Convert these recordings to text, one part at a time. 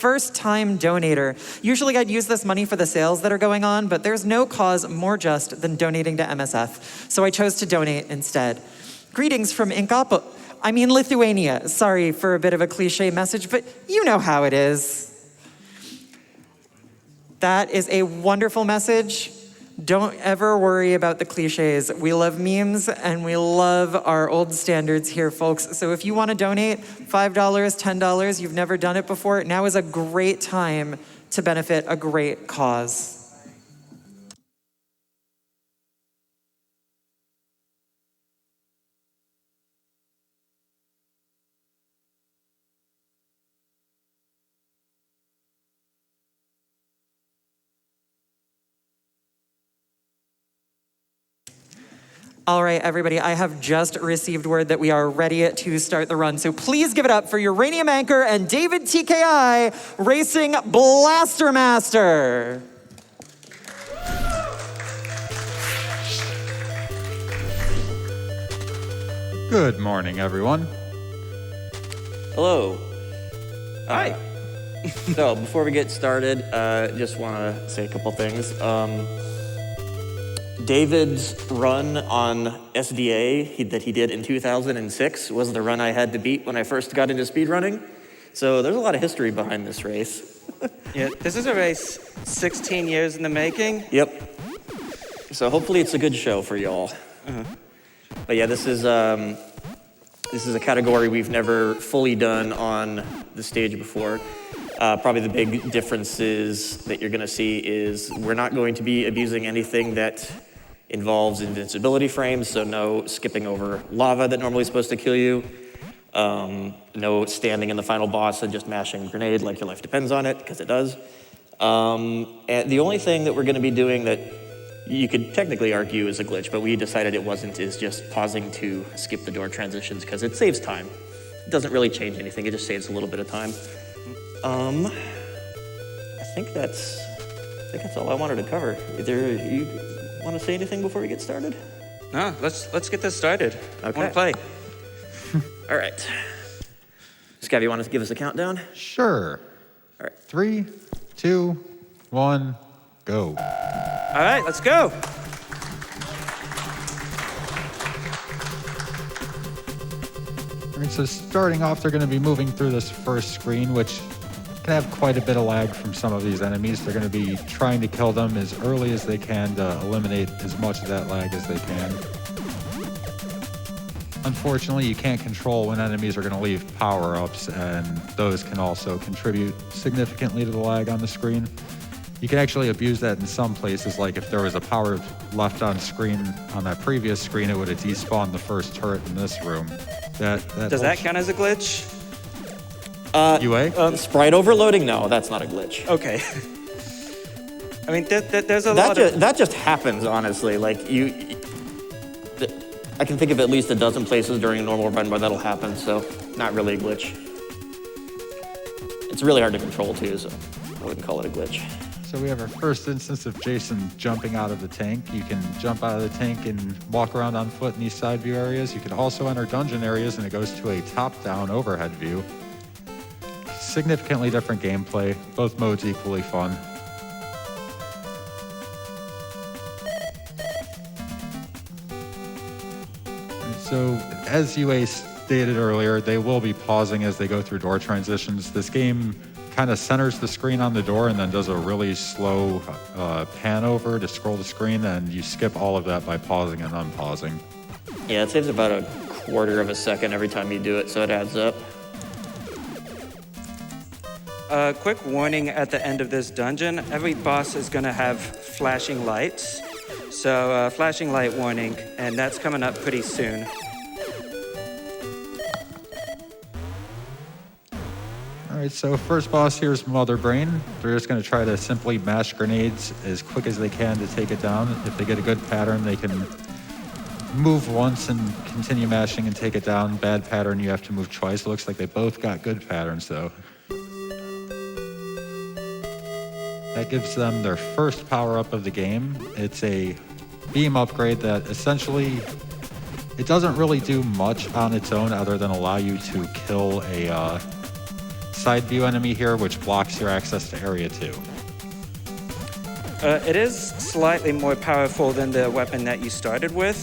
First-time donator. Usually I'd use this money for the sales that are going on, but there's no cause more just than donating to MSF, so I chose to donate instead. Greetings from Lithuania. Sorry for a bit of a cliche message, but you know how it is. That is a wonderful message. Don't ever worry about the cliches. We love memes and we love our old standards here, folks. So if you want to donate $5, $10, you've never done it before, now is a great time to benefit a great cause. All right, everybody, I have just received word that we are ready to start the run. So please give it up for UraniumAnchor and davidtki Racing Blaster Master. Good morning, everyone. Hello. Hi. So before we get started, just want to say a couple things. David's run on SDA that he did in 2006 was the run I had to beat when I first got into speedrunning. So there's a lot of history behind this race. Yeah, this is a race 16 years in the making. Yep. So hopefully it's a good show for y'all. But yeah, this is a category we've never fully done on the stage before. Probably the big differences that you're going to see is we're not going to be abusing anything that involves invincibility frames, so no skipping over lava that normally is supposed to kill you, no standing in the final boss and just mashing a grenade like your life depends on it, because it does. And the only thing that we're going to be doing that you could technically argue is a glitch, but we decided it wasn't, is just pausing to skip the door transitions, because it saves time. It doesn't really change anything, it just saves a little bit of time. I think that's all I wanted to cover. You want to say anything before we get started? No, let's get this started. Okay. I want to play. All right. Scav, you want to give us a countdown? Sure. All right. 3, 2, 1, go. All right, let's go. All right, so starting off, they're going to be moving through this first screen, which can have quite a bit of lag from some of these enemies. They're going to be trying to kill them as early as they can to eliminate as much of that lag as they can. Unfortunately, you can't control when enemies are going to leave power-ups, and those can also contribute significantly to the lag on the screen. You can actually abuse that in some places, like if there was a power left on screen on that previous screen, it would have despawned the first turret in this room. Does that count as a glitch? UA? Sprite overloading? No, that's not a glitch. Okay. I mean, there's a lot of... That just happens, honestly. Like, I can think of at least a dozen places during a normal run where that'll happen, so not really a glitch. It's really hard to control, too, so I wouldn't call it a glitch. So we have our first instance of Jason jumping out of the tank. You can jump out of the tank and walk around on foot in these side view areas. You can also enter dungeon areas, and it goes to a top-down overhead view. Significantly different gameplay, both modes equally fun. So, as UA stated earlier, they will be pausing as they go through door transitions. This game kind of centers the screen on the door and then does a really slow pan over to scroll the screen, and you skip all of that by pausing and unpausing. Yeah, it saves about a quarter of a second every time you do it, so it adds up. Quick warning at the end of this dungeon, every boss is going to have flashing lights. So flashing light warning, and that's coming up pretty soon. All right, so first boss here is Mother Brain. They're just going to try to simply mash grenades as quick as they can to take it down. If they get a good pattern, they can move once and continue mashing and take it down. Bad pattern, you have to move twice. It looks like they both got good patterns, though. That gives them their first power-up of the game. It's a beam upgrade that essentially, it doesn't really do much on its own other than allow you to kill a side view enemy here, which blocks your access to Area 2. It is slightly more powerful than the weapon that you started with.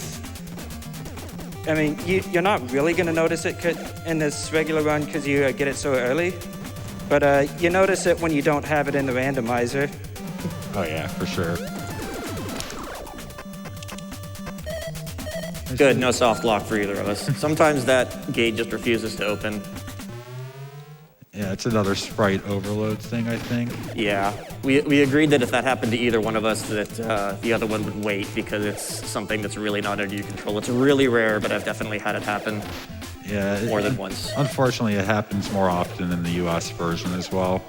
I mean, you're not really going to notice it in this regular run because you get it so early. But you notice it when you don't have it in the randomizer. Oh yeah, for sure. Good, no soft lock for either of us. Sometimes that gate just refuses to open. Yeah, it's another sprite overload thing, I think. Yeah, we agreed that if that happened to either one of us, that the other one would wait because it's something that's really not under your control. It's really rare, but I've definitely had it happen Yeah, more than once. Unfortunately, it happens more often in the US version as well.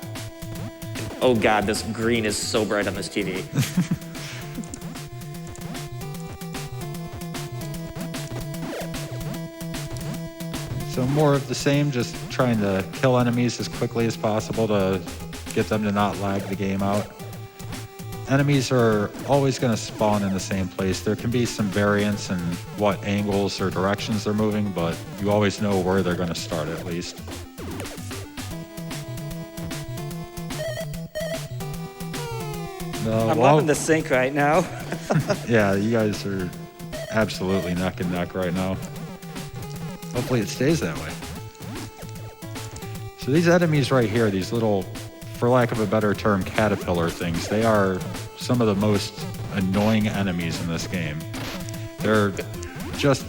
Oh God, this green is so bright on this TV. So more of the same, just trying to kill enemies as quickly as possible to get them to not lag the game out. Enemies are always going to spawn in the same place. There can be some variance in what angles or directions they're moving, but you always know where they're going to start at least. I'm loving the sync right now. Yeah, you guys are absolutely neck and neck right now. Hopefully it stays that way. So these enemies right here, these little, for lack of a better term, caterpillar things, they are some of the most annoying enemies in this game. They're just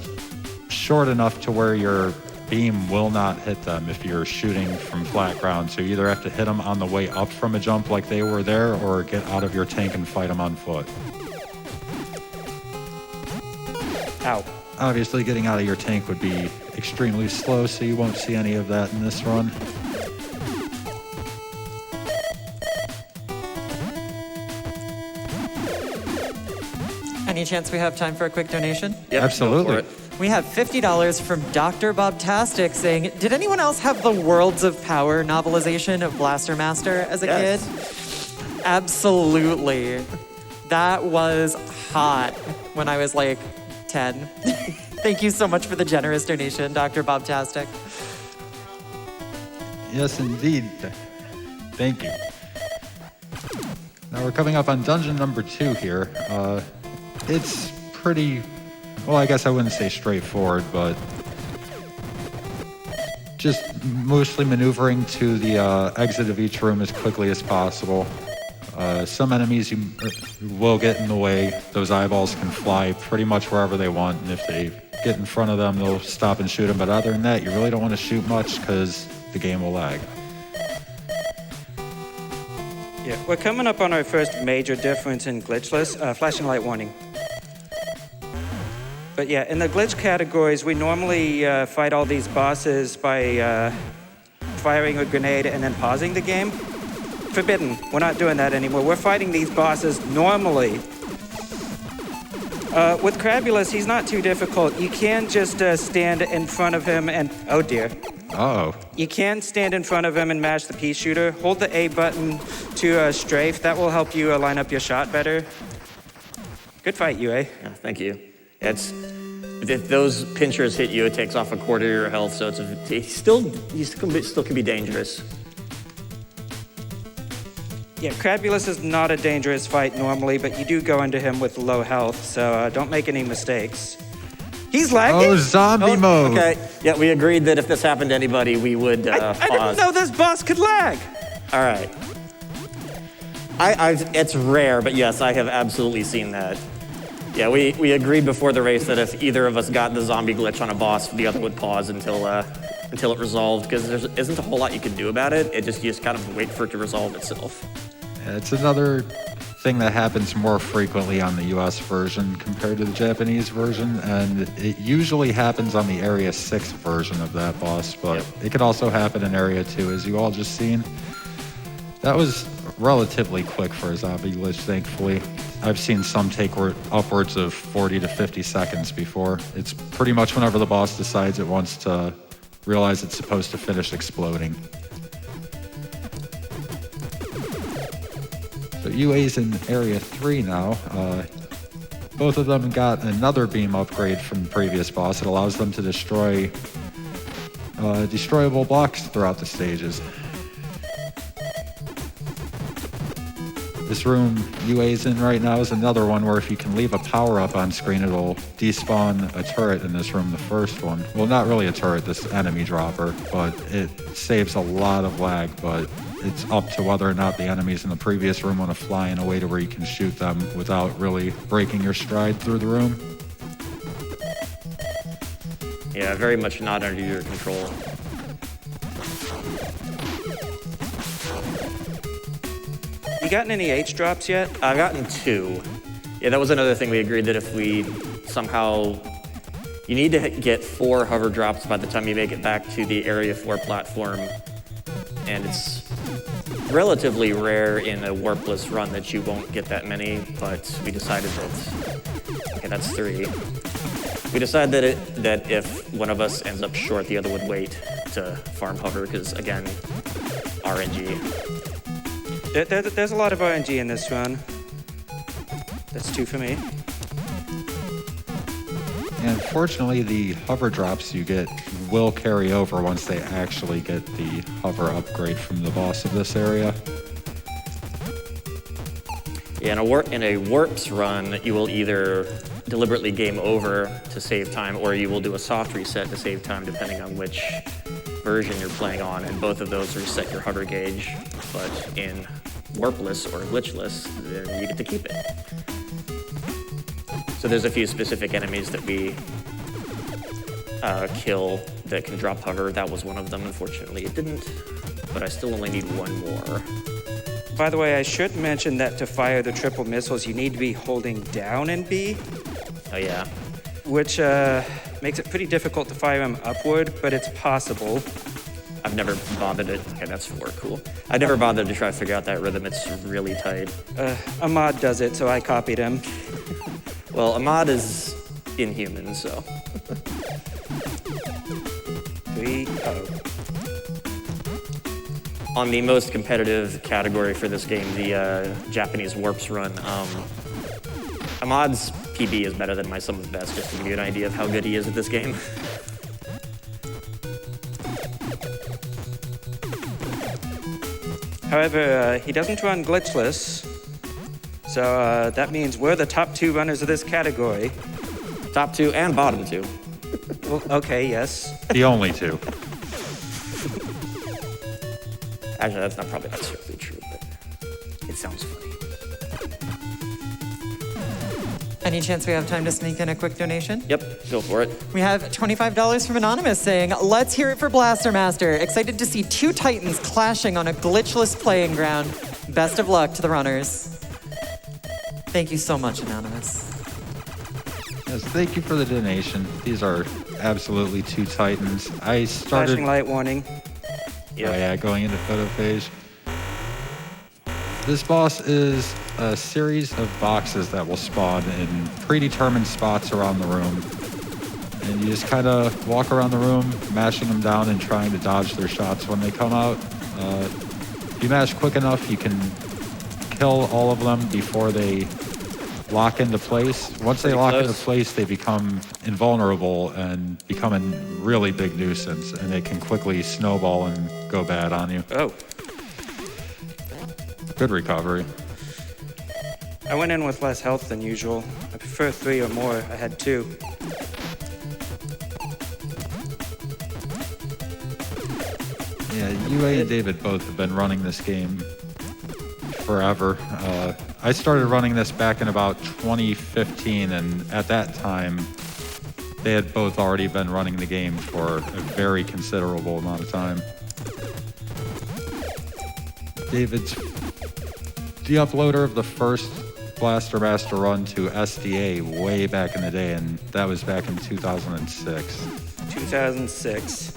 short enough to where your beam will not hit them if you're shooting from flat ground. So you either have to hit them on the way up from a jump like they were there, or get out of your tank and fight them on foot. Ow. Obviously, getting out of your tank would be extremely slow, so you won't see any of that in this run. Any chance we have time for a quick donation? Yep, Absolutely. go for it. We have $50 from Dr. Bobtastic saying, did anyone else have the Worlds of Power novelization of Blaster Master as a Yes. kid? Absolutely. That was hot when I was like 10. Thank you so much for the generous donation, Dr. Bobtastic. Yes, indeed. Thank you. Now we're coming up on dungeon number 2 here. It's pretty, well, I guess I wouldn't say straightforward, but just mostly maneuvering to the exit of each room as quickly as possible. Some enemies you will get in the way. Those eyeballs can fly pretty much wherever they want, and if they get in front of them, they'll stop and shoot them. But other than that, you really don't want to shoot much because the game will lag. Yeah, we're coming up on our first major difference in glitchless, flashing light warning. But yeah, in the glitch categories, we normally fight all these bosses by firing a grenade and then pausing the game. Forbidden. We're not doing that anymore. We're fighting these bosses normally. With Crabulus, he's not too difficult. You can just stand in front of him and... Oh, dear. Uh-oh. You can stand in front of him and mash the pea shooter. Hold the A button to strafe. That will help you line up your shot better. Good fight, UA. Yeah, thank you. It's if those pinchers hit you, it takes off a quarter of your health, so you still can be dangerous. Yeah, Crabulus is not a dangerous fight normally, but you do go into him with low health, so don't make any mistakes. He's lagging? Oh, zombie mode. Okay, yeah, we agreed that if this happened to anybody, we would I pause. didn't know this boss could lag. All right. It's rare, but yes, I have absolutely seen that. Yeah, we agreed before the race that if either of us got the zombie glitch on a boss, the other would pause until it resolved, because there isn't a whole lot you can do about it. You just kind of wait for it to resolve itself. It's another thing that happens more frequently on the US version compared to the Japanese version, and it usually happens on the Area 6 version of that boss, but it could also happen in Area 2, as you all just seen. That was relatively quick for a zombie glitch, thankfully. I've seen some take upwards of 40 to 50 seconds before. It's pretty much whenever the boss decides it wants to realize it's supposed to finish exploding. So UA's in Area 3 now. Both of them got another beam upgrade from the previous boss. It allows them to destroy destroyable blocks throughout the stages. This room UA's in right now is another one where if you can leave a power-up on screen, it'll despawn a turret in this room, the first one. Well, not really a turret, this enemy dropper, but it saves a lot of lag, but it's up to whether or not the enemies in the previous room want to fly in a way to where you can shoot them without really breaking your stride through the room. Yeah, very much not under your control. You gotten any H drops yet? I've gotten 2. Yeah, that was another thing we agreed that if we somehow... You need to get 4 hover drops by the time you make it back to the Area 4 platform. And it's relatively rare in a warpless run that you won't get that many, but we decided that... Okay, that's 3. We decided that if one of us ends up short, the other would wait to farm hover, because, again, RNG. There's a lot of RNG in this run. That's 2 for me. And fortunately, the hover drops you get will carry over once they actually get the hover upgrade from the boss of this area. Yeah, in a warps run, you will either deliberately game over to save time, or you will do a soft reset to save time, depending on which version you're playing on, and both of those reset your hover gauge. But in warpless or glitchless, then you get to keep it. So there's a few specific enemies that we kill that can drop hover. That was one of them. Unfortunately, it didn't, but I still only need 1 more. By the way, I should mention that to fire the triple missiles, you need to be holding down in B. Oh yeah. Which makes it pretty difficult to fire them upward, but it's possible. I've never bothered it. Okay, that's 4, cool. I never bothered to try to figure out that rhythm. It's really tight. Ahmad does it, so I copied him. Well, Ahmad is inhuman, so. 3, On the most competitive category for this game, the Japanese warps run, Ahmad's PB is better than my sum of best, just to give you an idea of how good he is at this game. However, he doesn't run glitchless, so that means we're the top 2 runners of this category. Top 2 and bottom 2. Well, okay, yes. The only 2. Actually, that's probably not strictly true, but it sounds funny. Any chance we have time to sneak in a quick donation? Yep, go for it. We have $25 from Anonymous saying, let's hear it for Blaster Master. Excited to see 2 titans clashing on a glitchless playing ground. Best of luck to the runners. Thank you so much, Anonymous. Yes, thank you for the donation. These are absolutely 2 titans. I started... Flashing light warning. Yep. Oh yeah, going into photo phase. This boss is a series of boxes that will spawn in predetermined spots around the room. And you just kind of walk around the room, mashing them down and trying to dodge their shots when they come out. If you mash quick enough, you can kill all of them before they lock into place. Once they lock into place, they become invulnerable and become a really big nuisance, and they can quickly snowball and go bad on you. Oh. Good recovery. I went in with less health than usual. I prefer 3 or more. I had 2. Yeah, UA and David both have been running this game forever. I started running this back in about 2015, and at that time, they had both already been running the game for a very considerable amount of time. David's the uploader of the first Blaster Master run to SDA way back in the day, and that was back in 2006. 2006.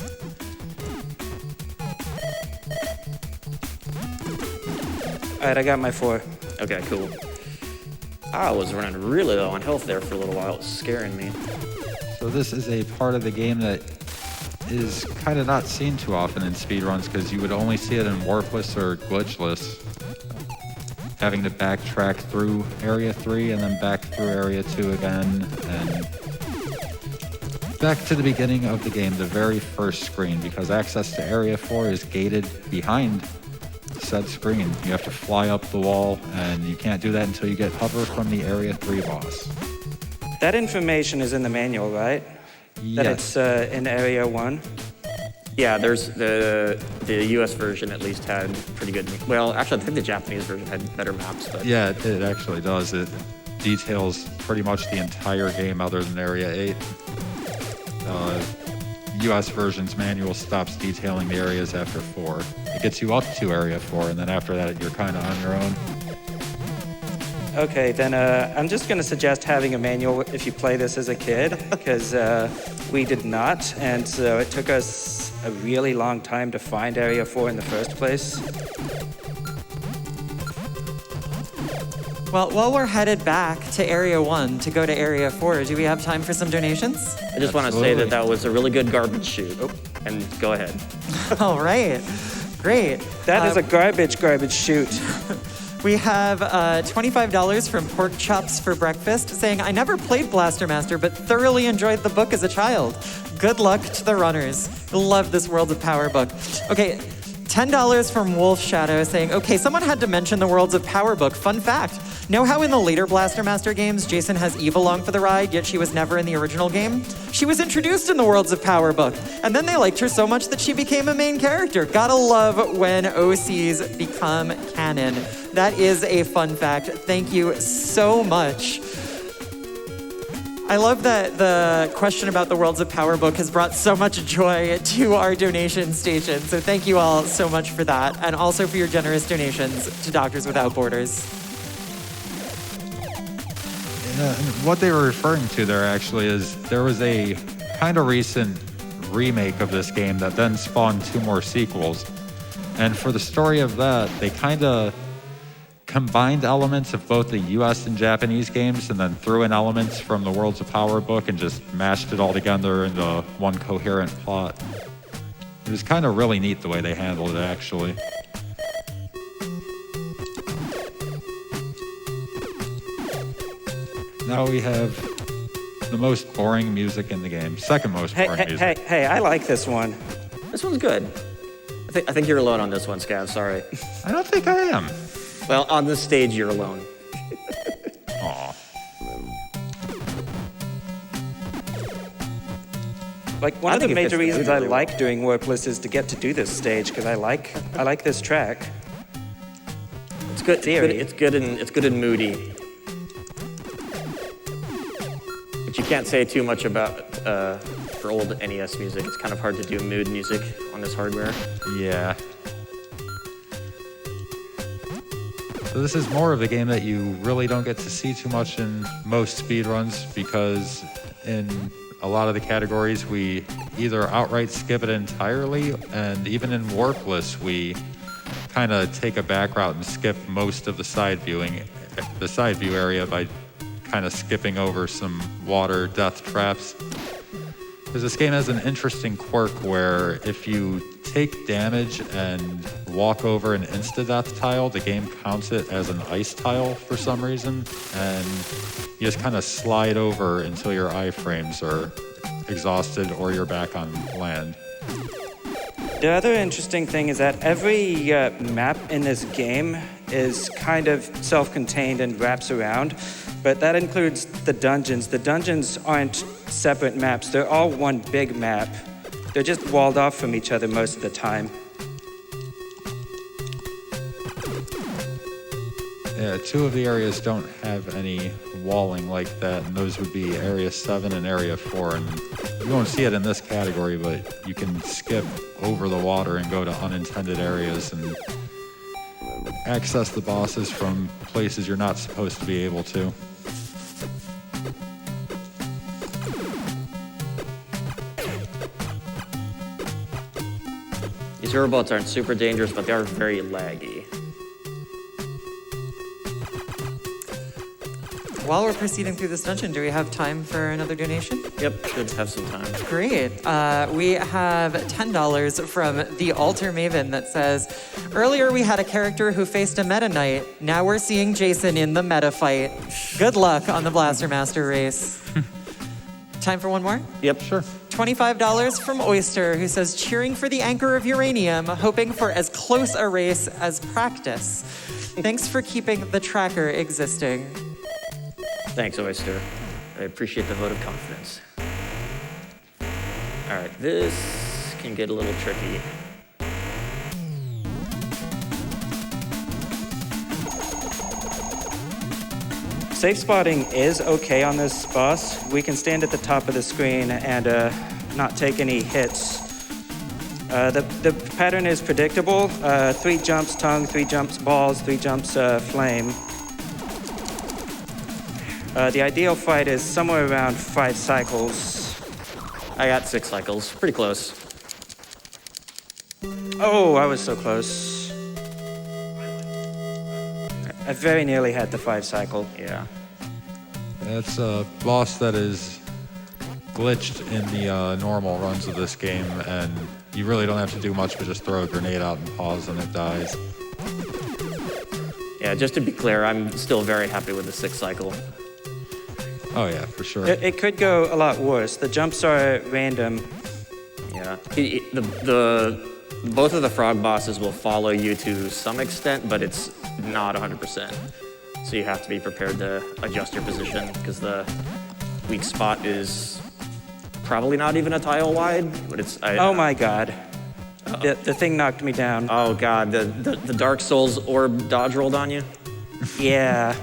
All right, I got my 4. Okay, cool. I was running really low on health there for a little while. It was scaring me. So this is a part of the game that is kind of not seen too often in speedruns, because you would only see it in warpless or glitchless. Having to backtrack through Area 3 and then back through Area 2 again, and back to the beginning of the game, the very first screen, because access to Area 4 is gated behind said screen. You have to fly up the wall, and you can't do that until you get hover from the Area 3 boss. That information is in the manual, right? That Yes. it's in Area 1? Yeah, there's the US version at least had pretty good. Well, actually, I think the Japanese version had better maps. But Yeah, it actually does. It details pretty much the entire game other than Area 8. US version's manual stops detailing the areas after 4. It gets you up to Area 4, and then after that, you're kind of on your own. Okay, then I'm just going to suggest having a manual if you play this as a kid, because we did not, and so it took us a really long time to find Area 4 in the first place. Well, while we're headed back to Area 1 to go to Area 4, do we have time for some donations? I just want to say that was a really good garbage chute. Oh, and go ahead. All right, great. That is a garbage chute. We have $25 from Pork Chops for Breakfast saying, I never played Blaster Master, but thoroughly enjoyed the book as a child. Good luck to the runners. Love this Worlds of Power book. Okay, $10 from Wolf Shadow saying, okay, someone had to mention the Worlds of Power book. Fun fact. Know how in the later Blaster Master games, Jason has Eve along for the ride, yet she was never in the original game? She was introduced in the Worlds of Power book, and then they liked her so much that she became a main character. Gotta love when OCs become canon. That is a fun fact. Thank you so much. I love that the question about the Worlds of Power book has brought so much joy to our donation station. So thank you all so much for that, and also for your generous donations to Doctors Without Borders. What they were referring to there actually is there was a kind of recent remake of this game that then spawned 2 more sequels. And for the story of that, they kind of combined elements of both the US and Japanese games and then threw in elements from the Worlds of Power book and just mashed it all together into one coherent plot. It was kind of really neat the way they handled it, actually. Now we have the most boring music in the game. Second most boring music. Hey, I like this one. This one's good. I think you're alone on this one, Scav. Sorry. I don't think I am. Well, on this stage, you're alone. Aw. Like one I of the think it fits major the reasons mood I really like well. doing Warpless is to get to do this stage because I like this track. It's good. Theory. It's good and moody. But you can't say too much about for old NES music. It's kind of hard to do mood music on this hardware. Yeah. So this is more of a game that you really don't get to see too much in most speedruns because in a lot of the categories we either outright skip it entirely, and even in Warpless we kind of take a back route and skip most of the side view area by kind of skipping over some water death traps. Because this game has an interesting quirk where if you take damage and walk over an insta-death tile, the game counts it as an ice tile for some reason, and you just kind of slide over until your iframes are exhausted or you're back on land. The other interesting thing is that every map in this game is kind of self-contained and wraps around, but that includes the dungeons. The dungeons aren't separate maps, they're all one big map. They're just walled off from each other most of the time. Yeah, 2 of the areas don't have any walling like that, and those would be Area 7 and Area 4. And you won't see it in this category, but you can skip over the water and go to unintended areas and access the bosses from places you're not supposed to be able to. These robots aren't super dangerous, but they are very laggy. While we're proceeding through this dungeon, do we have time for another donation? Yep, should have some time. Great. We have $10 from the Alter Maven that says, earlier we had a character who faced a Meta Knight. Now we're seeing Jason in the meta fight. Good luck on the Blaster Master race. Time for one more? Yep. Sure. $25 from Oyster, who says, cheering for the anchor of uranium, hoping for as close a race as practice. Thanks for keeping the tracker existing. Thanks, Oyster. I appreciate the vote of confidence. All right, this can get a little tricky. Safe spotting is okay on this boss. We can stand at the top of the screen and not take any hits. The pattern is predictable. 3 jumps tongue, 3 jumps balls, 3 jumps flame. The ideal fight is somewhere around 5 cycles. I got 6 cycles, pretty close. Oh, I was so close. I very nearly had the 5 cycle. Yeah. That's a boss that is glitched in the normal runs of this game, and you really don't have to do much but just throw a grenade out and pause and it dies. Yeah, just to be clear, I'm still very happy with the 6 cycle. Oh yeah, for sure. It could go a lot worse. The jumps are random. Yeah. Both of the frog bosses will follow you to some extent, but it's not 100%. So you have to be prepared to adjust your position, because the weak spot is probably not even a tile wide, but it's... Oh my god. The thing knocked me down. Oh god, the Dark Souls orb dodge rolled on you? Yeah.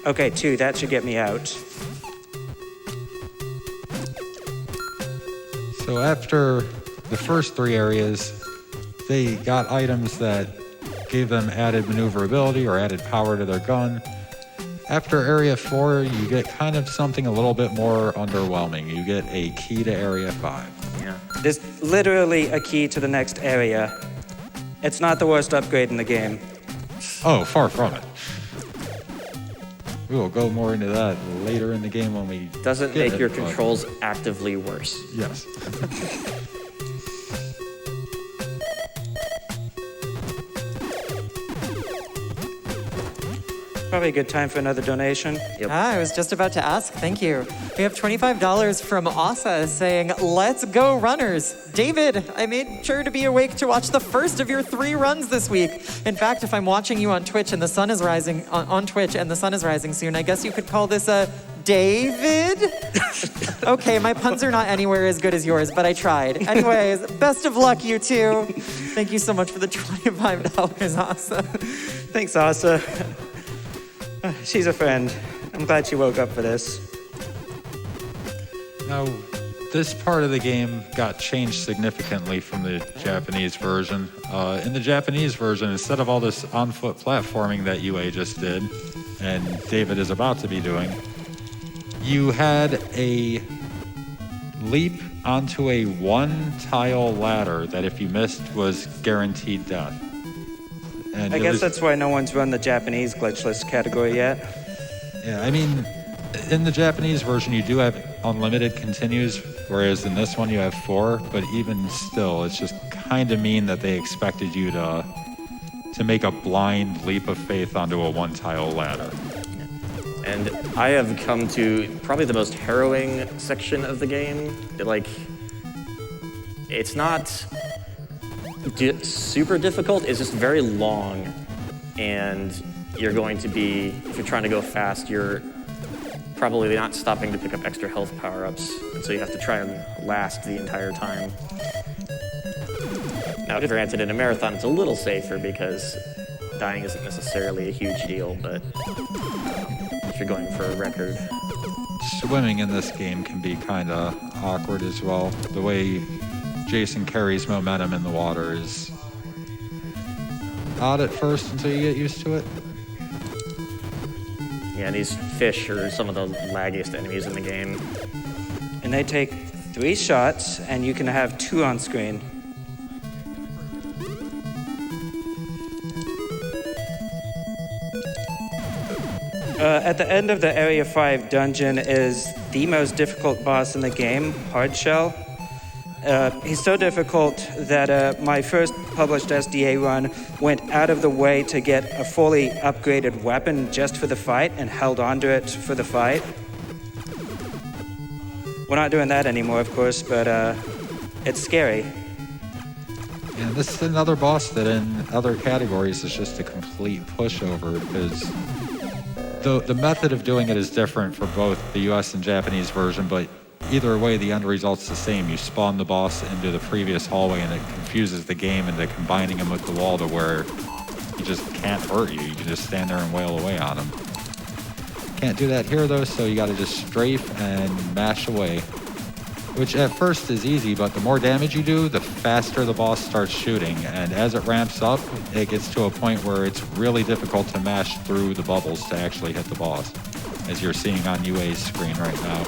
Okay, 2, that should get me out. So after the first 3 areas, they got items that gave them added maneuverability or added power to their gun. After area 4, you get kind of something a little bit more underwhelming. You get a key to area 5. Yeah. There's literally a key to the next area. It's not the worst upgrade in the game. Oh, far from it. We will go more into that later in the game when we Doesn't get make your it, but controls actively worse. Yes. Probably a good time for another donation. Yep. I was just about to ask. Thank you. We have $25 from Asa saying, let's go runners. David, I made sure to be awake to watch the first of your 3 runs this week. In fact, if I'm watching you on Twitch and the sun is rising on Twitch and the sun is rising soon, I guess you could call this a David? Okay, my puns are not anywhere as good as yours, but I tried. Anyways, best of luck, you two. Thank you so much for the $25, Asa. Thanks, Asa. She's a friend. I'm glad she woke up for this. Now, this part of the game got changed significantly from the Japanese version. In the Japanese version, instead of all this on-foot platforming that UA just did, and David is about to be doing, you had a leap onto a 1-tile ladder that if you missed was guaranteed death. And I guess that's why no one's run the Japanese glitchless category yet. Yeah, I mean, in the Japanese version, you do have unlimited continues, whereas in this one you have 4, but even still, it's just kind of mean that they expected you to make a blind leap of faith onto a 1-tile ladder. And I have come to probably the most harrowing section of the game. It's not super difficult, it's just very long. And you're going to be, if you're trying to go fast, you're probably not stopping to pick up extra health power-ups. And so you have to try and last the entire time. Now, granted, in a marathon, it's a little safer because dying isn't necessarily a huge deal, but if you're going for a record. Swimming in this game can be kind of awkward as well. The way Jason carries momentum in the water is odd at first until you get used to it. Yeah, these fish are some of the laggiest enemies in the game. And they take 3 shots, and you can have 2 on screen. At the end of the Area 5 dungeon is the most difficult boss in the game, Hardshell. He's so difficult that my first published SDA run went out of the way to get a fully upgraded weapon just for the fight and held onto it for the fight. We're not doing that anymore, of course, but it's scary. And this is another boss that in other categories is just a complete pushover, because the method of doing it is different for both the US and Japanese version, but either way, the end result's the same. You spawn the boss into the previous hallway, and it confuses the game into combining him with the wall to where he just can't hurt you. You can just stand there and wail away on him. Can't do that here, though, so you gotta just strafe and mash away. Which at first is easy, but the more damage you do, the faster the boss starts shooting. And as it ramps up, it gets to a point where it's really difficult to mash through the bubbles to actually hit the boss, as you're seeing on UA's screen right now.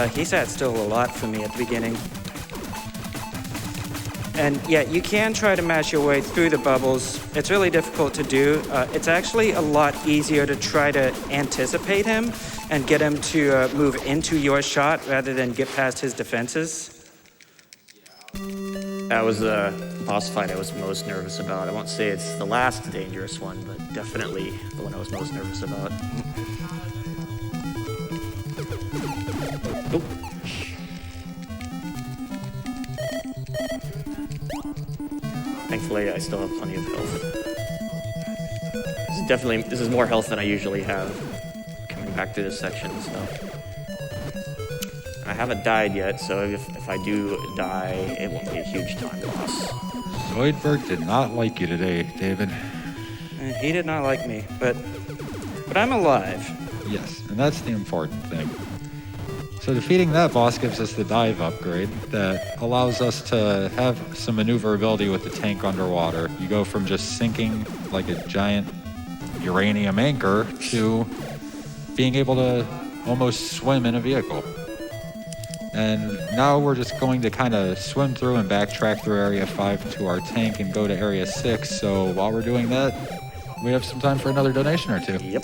He's at still a lot for me at the beginning. And yeah, you can try to mash your way through the bubbles. It's really difficult to do. It's actually a lot easier to try to anticipate him and get him to move into your shot rather than get past his defenses. That was the boss fight I was most nervous about. I won't say it's the last dangerous one, but definitely the one I was most nervous about. Oh. Thankfully, I still have plenty of health. This is more health than I usually have coming back through this section, so. I haven't died yet, so if I do die, it won't be a huge time loss. Zoidberg did not like you today, David. He did not like me, but I'm alive. Yes, and that's the important thing. So defeating that boss gives us the dive upgrade that allows us to have some maneuverability with the tank underwater. You go from just sinking like a giant uranium anchor to being able to almost swim in a vehicle. And now we're just going to kind of swim through and backtrack through Area 5 to our tank and go to Area 6. So while we're doing that, we have some time for another donation or two. Yep.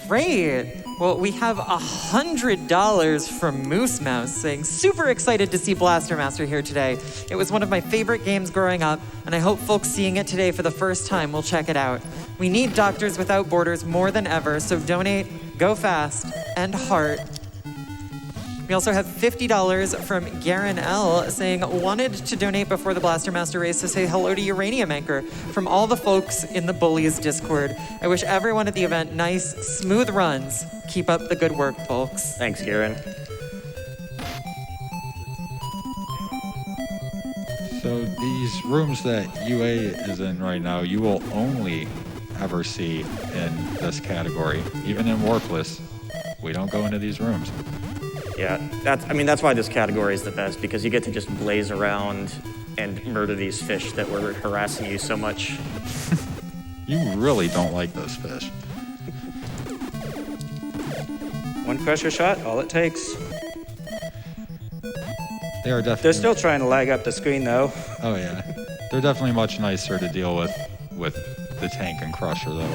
Great. Well, we have $100 from Moose Mouse saying, super excited to see Blaster Master here today. It was one of my favorite games growing up, and I hope folks seeing it today for the first time will check it out. We need Doctors Without Borders more than ever, so donate, go fast, and heart. We also have $50 from Garen L saying, wanted to donate before the Blaster Master race to say hello to UraniumAnchor from all the folks in the Bullies Discord. I wish everyone at the event nice, smooth runs. Keep up the good work, folks. Thanks, Garen. So these rooms that UA is in right now, you will only ever see in this category. Even in Warpless, we don't go into these rooms. Yeah, that's why this category is the best, because you get to just blaze around and murder these fish that were harassing you so much. You really don't like those fish. One pressure shot, all it takes. They are definitely... They're still trying to lag up the screen, though. Oh, yeah. They're definitely much nicer to deal with the tank and crusher, though.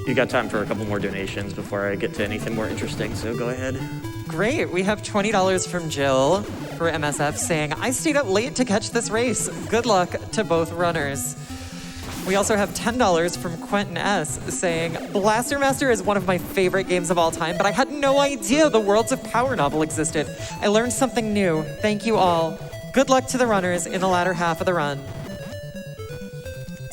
You got time for a couple more donations before I get to anything more interesting, so go ahead. Great. We have $20 from Jill for MSF saying, I stayed up late to catch this race. Good luck to both runners. We also have $10 from Quentin S saying, Blaster Master is one of my favorite games of all time, but I had no idea the Worlds of Power novel existed. I learned something new. Thank you all. Good luck to the runners in the latter half of the run.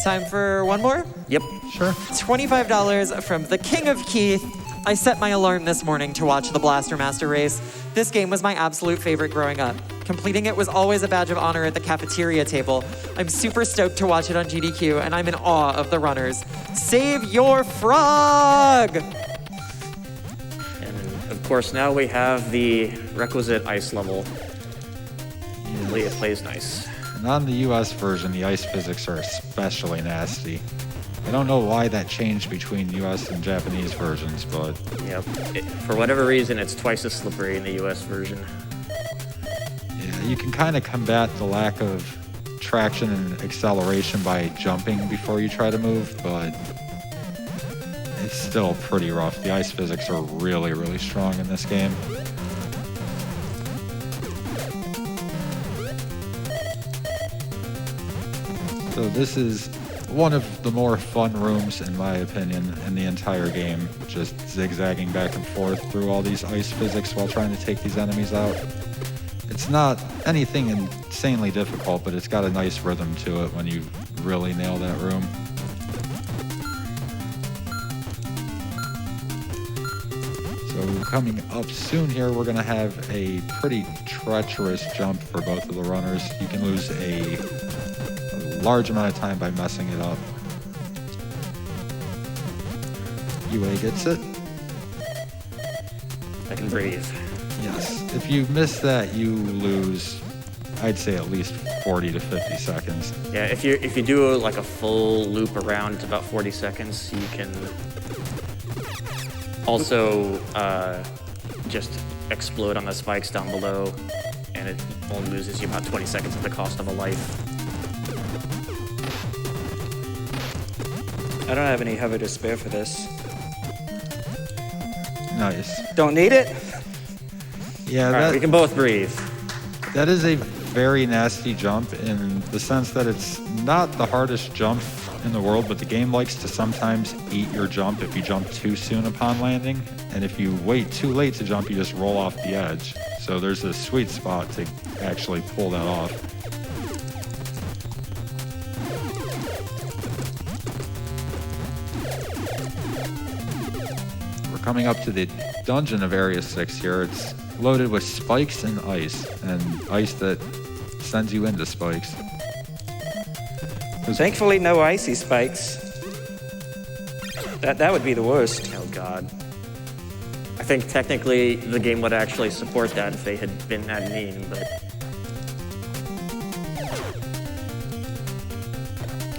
Time for one more? Yep. Sure. $25 from the King of Keith. I set my alarm this morning to watch the Blaster Master race. This game was my absolute favorite growing up. Completing it was always a badge of honor at the cafeteria table. I'm super stoked to watch it on GDQ, and I'm in awe of the runners. Save your frog! And of course, now we have the requisite ice level. Hopefully it plays nice. And on the US version, the ice physics are especially nasty. I don't know why that changed between US and Japanese versions, but... Yep. For whatever reason, it's twice as slippery in the US version. Yeah, you can kind of combat the lack of traction and acceleration by jumping before you try to move, but it's still pretty rough. The ice physics are really, really strong in this game. So this is one of the more fun rooms, in my opinion, in the entire game. Just zigzagging back and forth through all these ice physics while trying to take these enemies out. It's not anything insanely difficult, but it's got a nice rhythm to it when you really nail that room. So coming up soon here, we're gonna have a pretty treacherous jump for both of the runners. You can lose a large amount of time by messing it up. UA gets it. I can breathe. Yes. If you miss that, you lose, I'd say, at least 40 to 50 seconds. Yeah, if you do like a full loop around, it's about 40 seconds. You can also just explode on the spikes down below, and it only loses you about 20 seconds at the cost of a life. I don't have any hover to spare for this. Nice. Don't need it? Yeah, All right, we can both breathe. that is a very nasty jump in the sense that it's not the hardest jump in the world, but the game likes to sometimes eat your jump if you jump too soon upon landing. And if you wait too late to jump, you just roll off the edge. So there's a sweet spot to actually pull that off. We're coming up to the dungeon of Area 6 here. It's loaded with spikes and ice that sends you into spikes. Thankfully, no icy spikes. That would be the worst. Oh God. I think technically the game would actually support that if they had been that mean, but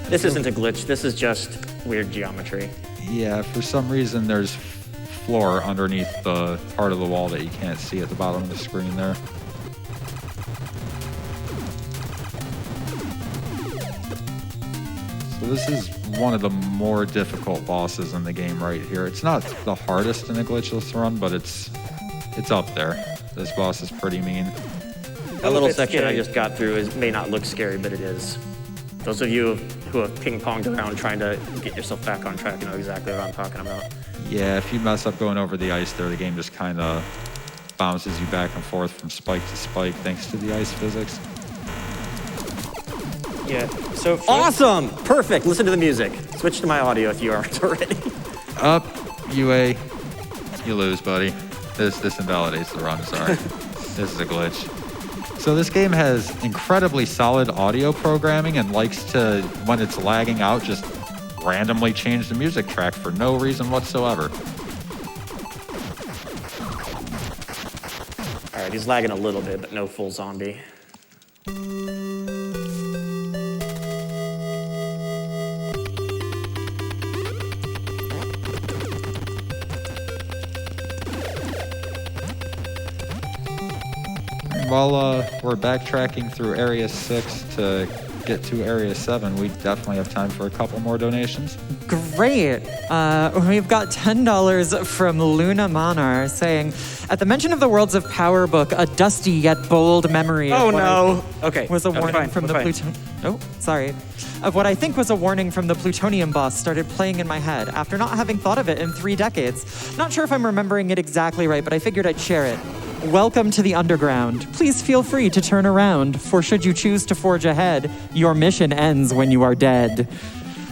this isn't a glitch. This is just weird geometry. Yeah, for some reason there's floor underneath the part of the wall that you can't see at the bottom of the screen there. So this is one of the more difficult bosses in the game right here. It's not the hardest in a glitchless run, but it's up there. This boss is pretty mean. That little bit section I scary. just got through may not look scary, but it is. Those of you who have ping-ponged around trying to get yourself back on track, you know exactly what I'm talking about. Yeah, if you mess up going over the ice there, the game just kind of bounces you back and forth from spike to spike thanks to the ice physics. Yeah. So Awesome! Perfect. Listen to the music. Switch to my audio if you aren't already. Up, UA, you lose, buddy. This invalidates the run, sorry. This is a glitch. So this game has incredibly solid audio programming and likes to, when it's lagging out, just randomly change the music track for no reason whatsoever. All right, he's lagging a little bit, but no full zombie. While we're backtracking through Area 6 to get to Area 7, we definitely have time for a couple more donations. Great. We've got $10 from Luna Monar saying, at the mention of the Worlds of Power book, a dusty yet bold memory Oh of what no. Okay. was a Okay, warning fine, from the fine. plutonium. Oh, sorry. Of what I think was a warning from the plutonium boss started playing in my head after not having thought of it in 3 decades. Not sure if I'm remembering it exactly right, but I figured I'd share it. Welcome to the underground. Please feel free to turn around, for should you choose to forge ahead, your mission ends when you are dead.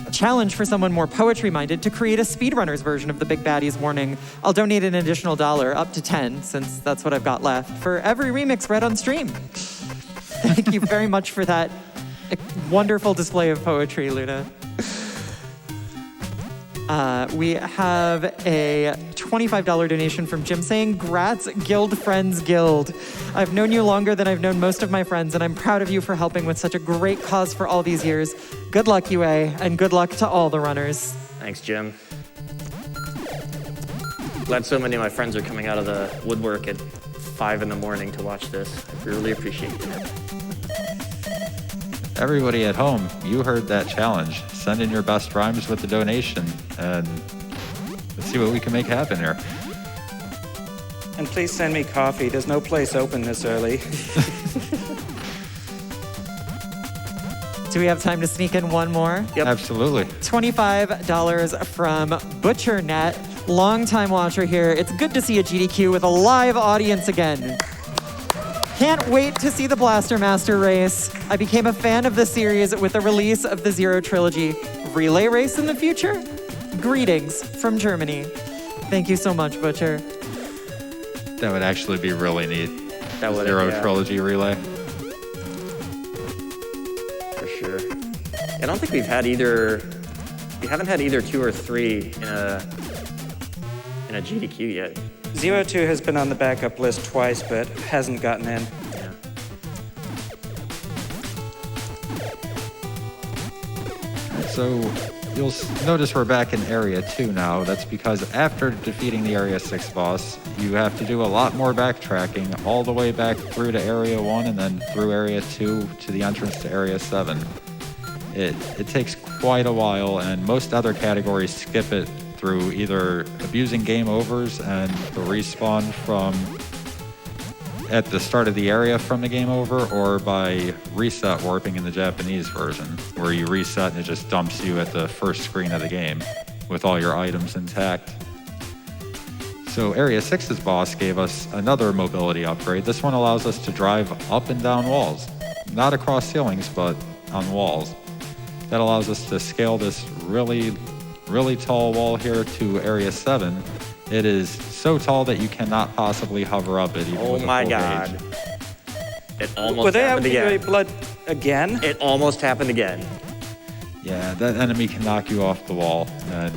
A challenge for someone more poetry-minded to create a speedrunner's version of the Big Baddie's warning. I'll donate an additional $1, up to 10, since that's what I've got left, for every remix read on stream. Thank you very much for that wonderful display of poetry, Luna. We have a $25 donation from Jim saying, "Grats, Guild Friends Guild. I've known you longer than I've known most of my friends, and I'm proud of you for helping with such a great cause for all these years. Good luck, UA, and good luck to all the runners." Thanks, Jim. Glad so many of my friends are coming out of the woodwork at 5 in the morning to watch this. I really appreciate it. Everybody at home, you heard that challenge. Send in your best rhymes with the donation, and let's see what we can make happen here. And please send me coffee. There's no place open this early. Do we have time to sneak in one more? Yep. Absolutely. $25 from ButcherNet, longtime watcher here. It's good to see a GDQ with a live audience again. Can't wait to see the Blaster Master race. I became a fan of the series with the release of the Zero Trilogy. Relay race in the future? Greetings from Germany. Thank you so much, Butcher. That would actually be really neat. That would, Zero yeah. Trilogy relay. For sure. I don't think we haven't had either 2 or 3 in a GDQ yet. 02 has been on the backup list twice, but hasn't gotten in. Yeah. So you'll notice we're back in Area 2 now. That's because after defeating the Area 6 boss, you have to do a lot more backtracking all the way back through to Area 1 and then through Area 2 to the entrance to Area 7. It takes quite a while, and most other categories skip it through either abusing game overs and the respawn from at the start of the area from the game over, or by reset warping in the Japanese version, where you reset and it just dumps you at the first screen of the game with all your items intact. So Area 6's boss gave us another mobility upgrade. This one allows us to drive up and down walls, not across ceilings, but on walls. That allows us to scale this really tall wall here to Area 7. It is so tall that you cannot possibly hover up it even Oh with a my full God. gauge. It almost Were they happened out again. blood again? It almost happened again. Yeah, that enemy can knock you off the wall and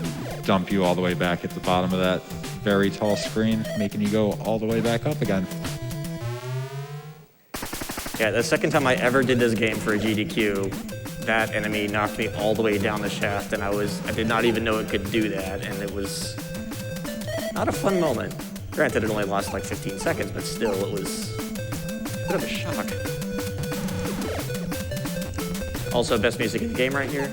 dump you all the way back at the bottom of that very tall screen, making you go all the way back up again. Yeah, the second time I ever did this game for a GDQ, that enemy knocked me all the way down the shaft, and I did not even know it could do that, and it was not a fun moment. Granted, it only lasted like 15 seconds, but still, it was a bit of a shock. Also, best music in the game right here.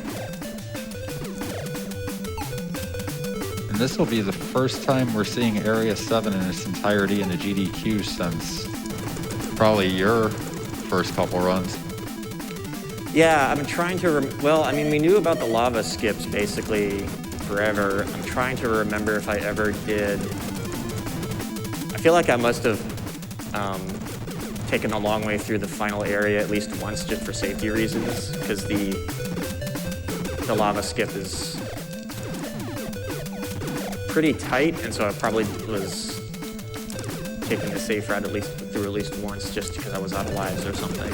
And this will be the first time we're seeing Area 7 in its entirety in the GDQ since probably your first couple runs. Yeah, I'm trying to, we knew about the lava skips basically forever. I'm trying to remember if I ever did. I feel like I must have taken a long way through the final area at least once just for safety reasons, because the lava skip is pretty tight, and so I probably was taking the safe route at least once just because I was out of lives or something.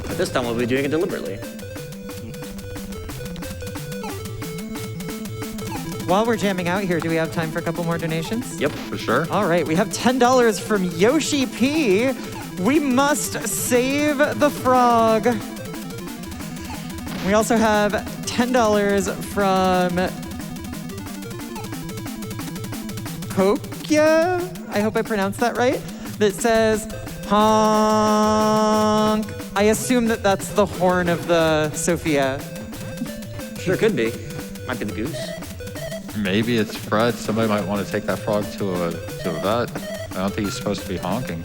But this time we'll be doing it deliberately. While we're jamming out here, do we have time for a couple more donations? Yep. For sure. All right, we have $10 from Yoshi P. We must save the frog. We also have $10 from Kokya. I hope I pronounced that right. That says honk. I assume that that's the horn of the Sophia. Sure could be. Might be the goose. Maybe it's Fred. Somebody might want to take that frog to a vet. I don't think he's supposed to be honking.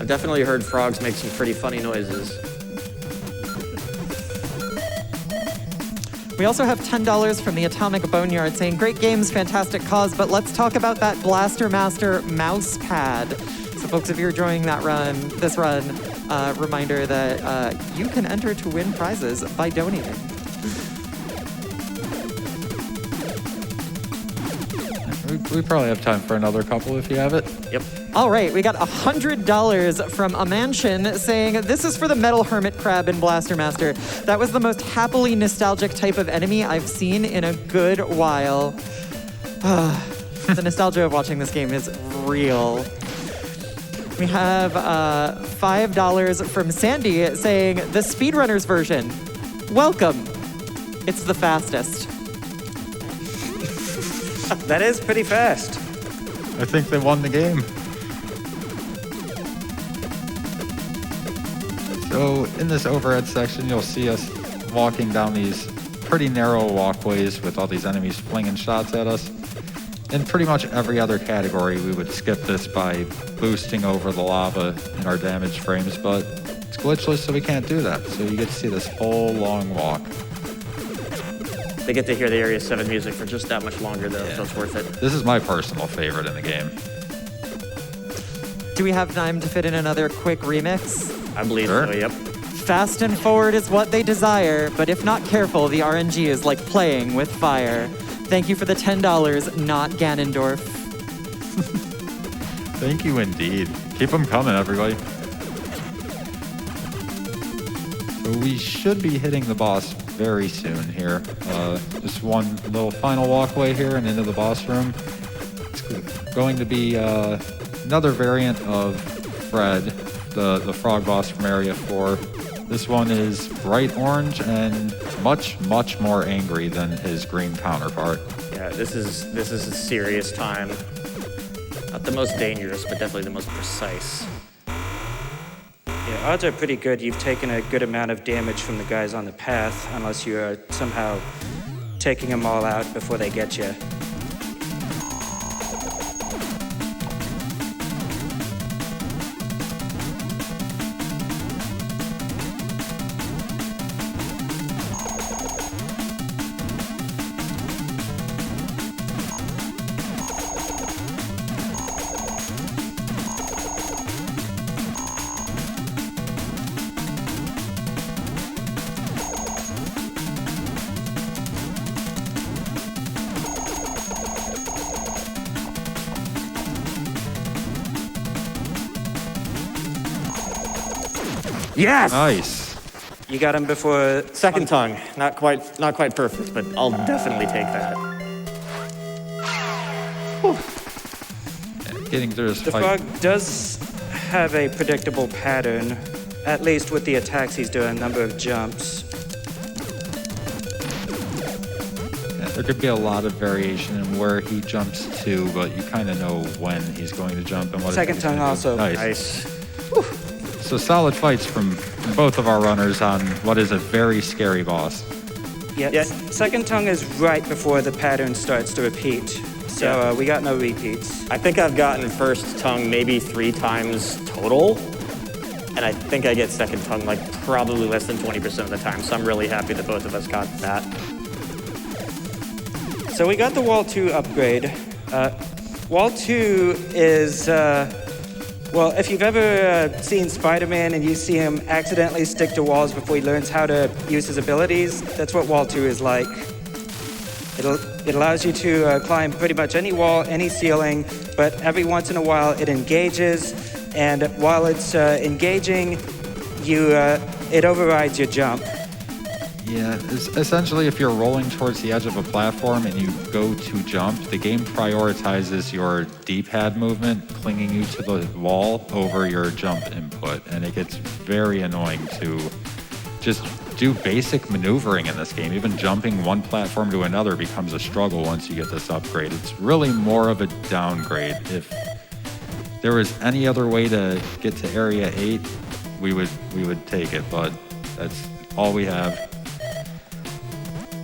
I've definitely heard frogs make some pretty funny noises. We also have $10 from the Atomic Boneyard saying, great games, fantastic cause, but let's talk about that Blaster Master mouse pad. So folks, if you're enjoying this run, reminder that you can enter to win prizes by donating. We probably have time for another couple if you have it. Yep. All right, we got $100 from a mansion saying, this is for the Metal Hermit Crab in Blaster Master. That was the most happily nostalgic type of enemy I've seen in a good while. The nostalgia of watching this game is real. We have $5 from Sandy saying, the speedrunners version. Welcome. It's the fastest. That is pretty fast. I think they won the game. So in this overhead section, you'll see us walking down these pretty narrow walkways with all these enemies flinging shots at us. In pretty much every other category, we would skip this by boosting over the lava in our damage frames, but It's glitchless, so we can't do that. So you get to see this whole long walk. They get to hear the Area 7 music for just that much longer, though, so it's worth it. This is my personal favorite in the game. Do we have time to fit in another quick remix? I believe Sure. so, yep. Fast and forward is what they desire, but if not careful, the RNG is like playing with fire. Thank you for the $10, not Ganondorf. Thank you indeed. Keep them coming, everybody. So we should be hitting the boss very soon here. Just one little final walkway here and into the boss room. It's going to be another variant of Fred, the frog boss from Area 4. This one is bright orange and much, much more angry than his green counterpart. Yeah, this is a serious time. Not the most dangerous, but definitely the most precise. Yeah, odds are pretty good you've taken a good amount of damage from the guys on the path, unless you are somehow taking them all out before they get you. Yes! Nice. You got him before... Second tongue. Not quite perfect, but I'll definitely take that. Getting through this The fight. frog does have a predictable pattern, at least with the attacks he's doing, number of jumps. Yeah, there could be a lot of variation in where he jumps to, but you kind of know when he's going to jump and what Second he's gonna tongue do. also. Nice. So solid fights from both of our runners on what is a very scary boss. Yeah, Yeah. second tongue is right before the pattern starts to repeat. So Yeah. we got no repeats. I think I've gotten first tongue maybe 3 times total. And I think I get second tongue like probably less than 20% of the time. So I'm really happy that both of us got that. So we got the Wall 2 upgrade. Wall 2 is, well, if you've ever seen Spider-Man and you see him accidentally stick to walls before he learns how to use his abilities, that's what Wall 2 is like. It allows you to climb pretty much any wall, any ceiling, but every once in a while it engages, and while it's engaging, it overrides your jump. Yeah, essentially if you're rolling towards the edge of a platform and you go to jump, the game prioritizes your D-pad movement, clinging you to the wall over your jump input, and it gets very annoying to just do basic maneuvering in this game. Even jumping one platform to another becomes a struggle once you get this upgrade. It's really more of a downgrade. If there was any other way to get to Area 8, we would take it, but that's all we have.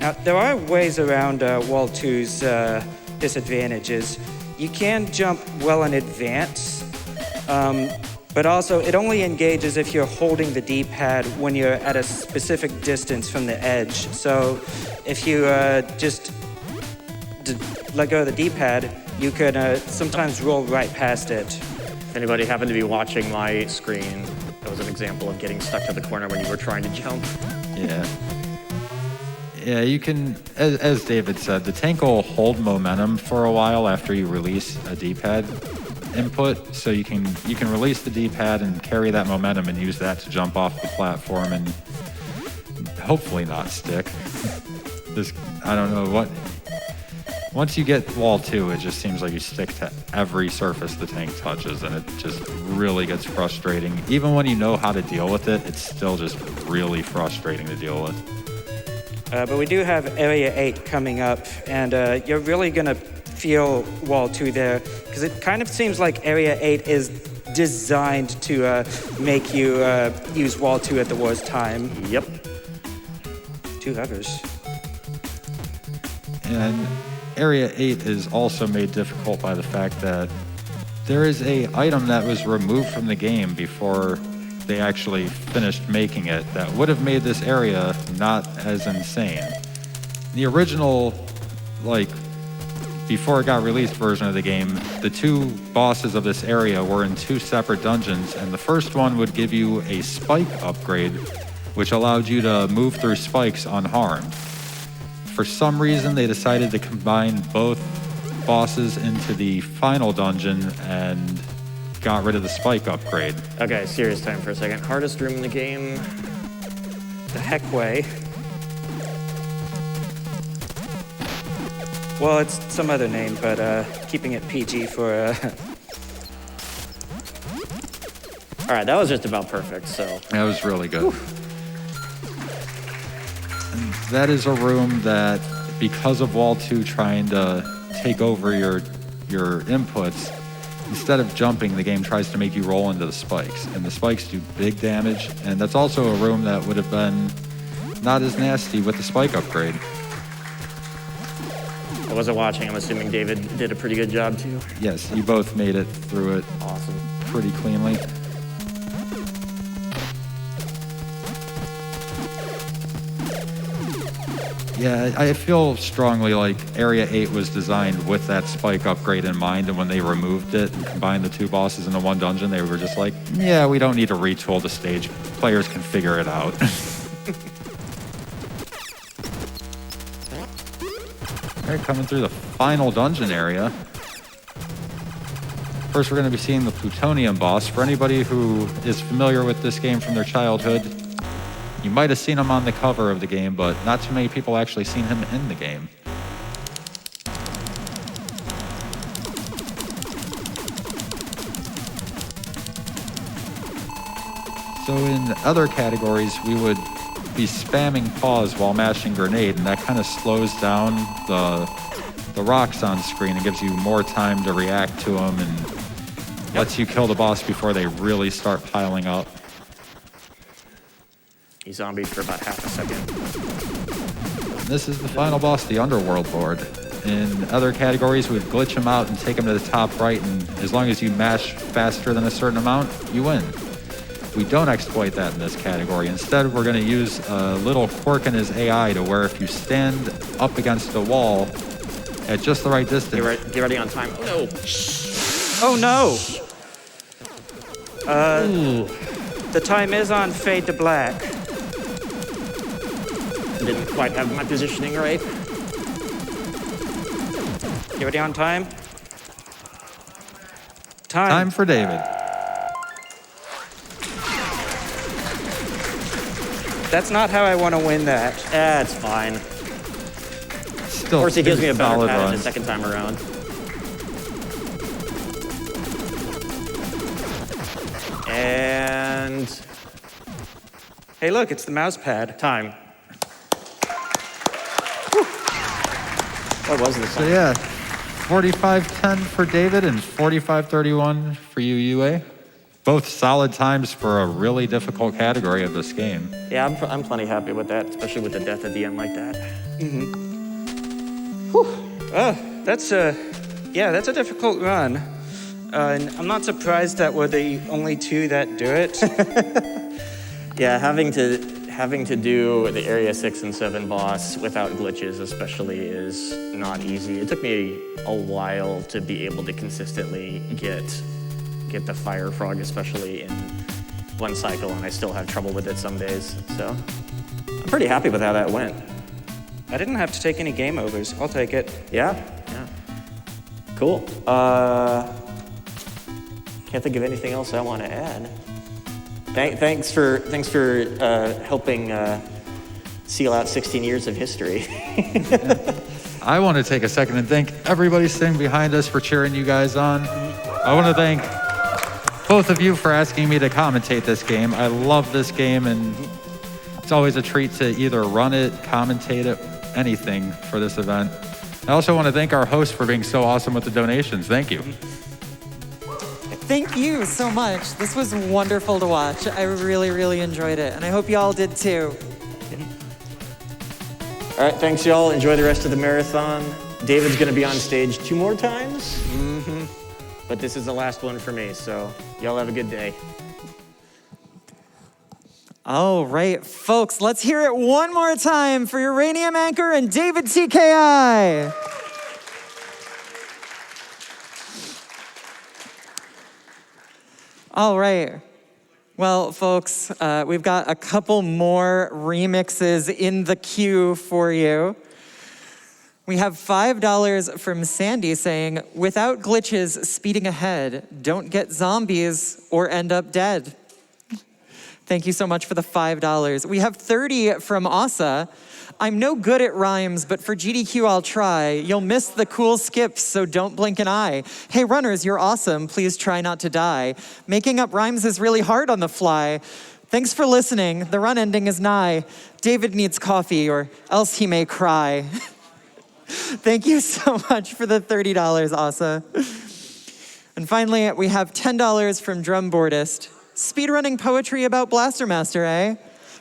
Now, there are ways around Wall 2's disadvantages. You can jump well in advance, but also it only engages if you're holding the D-pad when you're at a specific distance from the edge. So if you just let go of the D-pad, you could sometimes roll right past it. If anybody happened to be watching my screen, that was an example of getting stuck to the corner when you were trying to jump. Yeah. Yeah, you can, as David said, the tank will hold momentum for a while after you release a D-pad input, so you can release the D-pad and carry that momentum and use that to jump off the platform and hopefully not stick. I don't know what. Once you get Wall 2, it just seems like you stick to every surface the tank touches, and it just really gets frustrating. Even when you know how to deal with it, it's still just really frustrating to deal with. But we do have Area 8 coming up, and you're really going to feel Wall 2 there, because it kind of seems like Area 8 is designed to make you use Wall 2 at the worst time. Yep. 2 others. And Area 8 is also made difficult by the fact that there is a item that was removed from the game before they actually finished making it that would have made this area not as insane. The original, like, before it got released version of the game, the two bosses of this area were in two separate dungeons, and the first one would give you a spike upgrade, which allowed you to move through spikes unharmed. For some reason, they decided to combine both bosses into the final dungeon and got rid of the spike upgrade. Okay, serious time for a second. Hardest room in the game. The heck way. Well, it's some other name, but keeping it PG for... All right, that was just about perfect, so. That was really good. And that is a room that, because of Wall 2 trying to take over your inputs, instead of jumping, the game tries to make you roll into the spikes. And the spikes do big damage, and that's also a room that would have been not as nasty with the spike upgrade. I wasn't watching. I'm assuming David did a pretty good job, too. Yes, you both made it through it Awesome. pretty cleanly. Yeah, I feel strongly like Area 8 was designed with that spike upgrade in mind, and when they removed it and combined the two bosses into one dungeon, they were just like, yeah, we don't need to retool the stage. Players can figure it out. All right, coming through the final dungeon area. First, we're going to be seeing the plutonium boss. For anybody who is familiar with this game from their childhood, you might have seen him on the cover of the game, but not too many people actually seen him in the game. So in other categories, we would be spamming pause while mashing grenade, and that kind of slows down the rocks on screen and gives you more time to react to them and lets you kill the boss before they really start piling up. He zombied for about half a second. This is the final boss, the Underworld Lord. In other categories, we'd glitch him out and take him to the top right, and as long as you mash faster than a certain amount, you win. We don't exploit that in this category. Instead, we're going to use a little quirk in his AI to where if you stand up against the wall at just the right distance... Get ready on time. Oh, no. Oh, no! The time is on fade to black. Didn't quite have my positioning right. You ready on time? Time for David. That's not how I want to win that. That's fine. Still, Of course, he gives me a better solid pattern run. the second time around. And Hey, look, it's the mouse pad. time. What was this? So yeah, 45:10 for David and 45:31 for you, UA. Both solid times for a really difficult category of this game. Yeah, I'm plenty happy with that, especially with the death at the end like that. That's a difficult run. And I'm not surprised that we're the only two that do it. Yeah, having to do the Area 6 and 7 boss without glitches especially is not easy. It took me a while to be able to consistently get the fire frog, especially in one cycle, and I still have trouble with it some days. So I'm pretty happy with how that went. I didn't have to take any game overs. I'll take it. Yeah. Cool. Can't think of anything else I want to add. Thanks for helping seal out 16 years of history. I want to take a second and thank everybody sitting behind us for cheering you guys on. I want to thank both of you for asking me to commentate this game. I love this game, and it's always a treat to either run it, commentate it, anything for this event. I also want to thank our host for being so awesome with the donations. Thank you. Thank you so much. This was wonderful to watch. I really, really enjoyed it, and I hope you all did too. All right, thanks y'all. Enjoy the rest of the marathon. David's gonna be on stage 2 more times. But this is the last one for me, so y'all have a good day. All right, folks, let's hear it one more time for UraniumAnchor and davidtki. All right. Well, folks, we've got a couple more remixes in the queue for you. We have $5 from Sandy saying, without glitches speeding ahead, don't get zombies or end up dead. Thank you so much for the $5. We have 30 from Asa. I'm no good at rhymes, but for GDQ I'll try. You'll miss the cool skips, so don't blink an eye. Hey runners, you're awesome. Please try not to die. Making up rhymes is really hard on the fly. Thanks for listening. The run ending is nigh. David needs coffee, or else he may cry. Thank you so much for the $30, Asa. And finally, we have $10 from Drumboardist. Speedrunning poetry about Blaster Master, eh?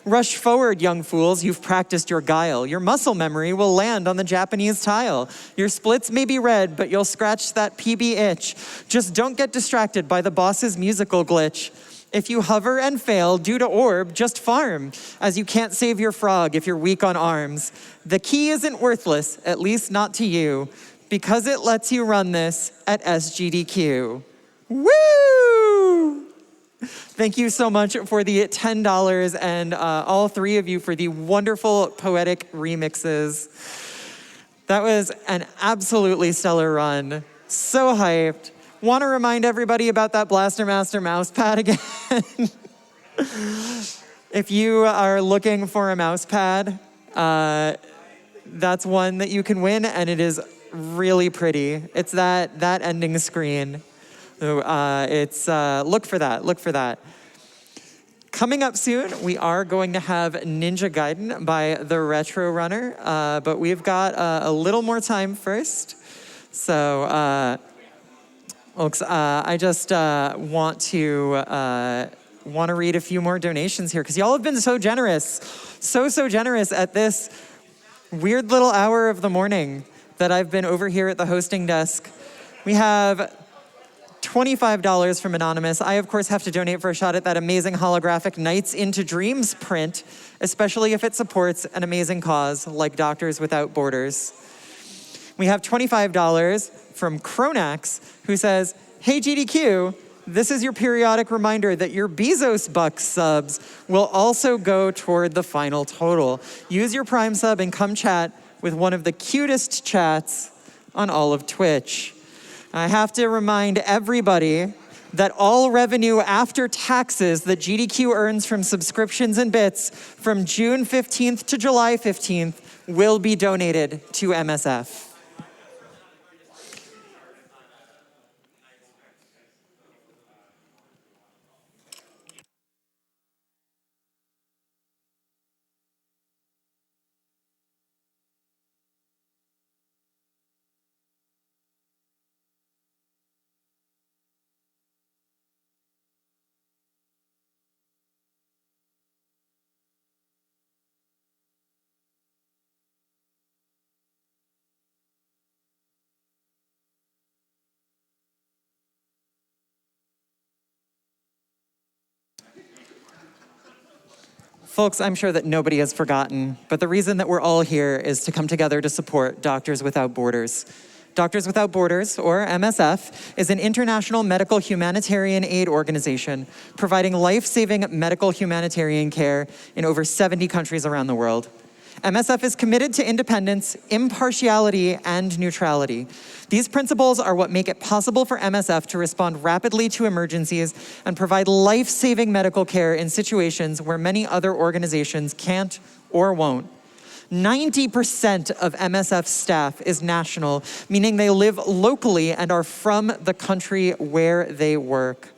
Rush forward, young fools, you've practiced your guile. Your muscle memory will land on the Japanese tile. Your splits may be red, but you'll scratch that PB itch. Just don't get distracted by the boss's musical glitch. If you hover and fail due to orb, just farm, as you can't save your frog if you're weak on arms. The key isn't worthless, at least not to you, because it lets you run this at SGDQ. Woo! Thank you so much for the $10 and all three of you for the wonderful poetic remixes. That was an absolutely stellar run. So hyped. Want to remind everybody about that Blaster Master mouse pad again. If you are looking for a mouse pad, that's one that you can win, and it is really pretty. It's that ending screen. So look for that. Coming up soon, we are going to have Ninja Gaiden by the Retro Runner, but we've got a little more time first. So, folks, I just want to read a few more donations here because y'all have been so generous, so generous at this weird little hour of the morning that I've been over here at the hosting desk. We have $25 from Anonymous. I, of course, have to donate for a shot at that amazing holographic Nights into Dreams print, especially if it supports an amazing cause like Doctors Without Borders. We have $25 from Cronax, who says, hey, GDQ, this is your periodic reminder that your Bezos Bucks subs will also go toward the final total. Use your Prime sub and come chat with one of the cutest chats on all of Twitch. I have to remind everybody that all revenue after taxes that GDQ earns from subscriptions and bits from June 15th to July 15th will be donated to MSF. Folks, I'm sure that nobody has forgotten, but the reason that we're all here is to come together to support Doctors Without Borders. Doctors Without Borders, or MSF, is an international medical humanitarian aid organization providing life-saving medical humanitarian care in over 70 countries around the world. MSF is committed to independence, impartiality, and neutrality. These principles are what make it possible for MSF to respond rapidly to emergencies and provide life-saving medical care in situations where many other organizations can't or won't. 90% of MSF staff is national, meaning they live locally and are from the country where they work.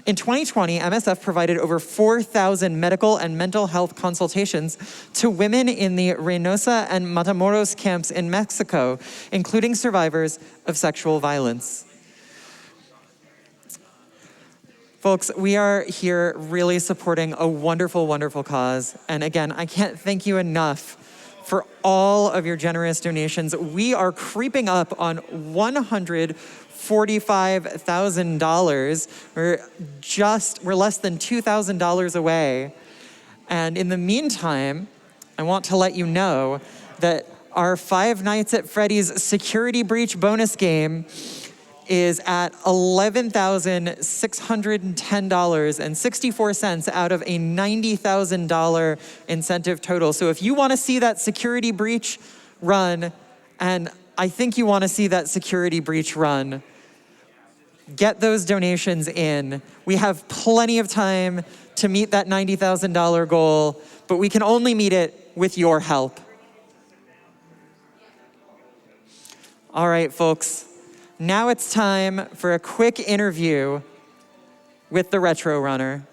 In 2020, MSF provided over 4,000 medical and mental health consultations to women in the Reynosa and Matamoros camps in Mexico, including survivors of sexual violence. Folks, we are here really supporting a wonderful, wonderful cause. And again, I can't thank you enough for all of your generous donations. We are creeping up on $145,000. We're less than $2,000 away. And in the meantime, I want to let you know that our Five Nights at Freddy's Security Breach bonus game is at $11,610.64 out of a $90,000 incentive total. So if you want to see that security breach run, and I think you want to see that security breach run, get those donations in. We have plenty of time to meet that $90,000 goal, but we can only meet it with your help. All right, folks. Now it's time for a quick interview with the Retro Runner.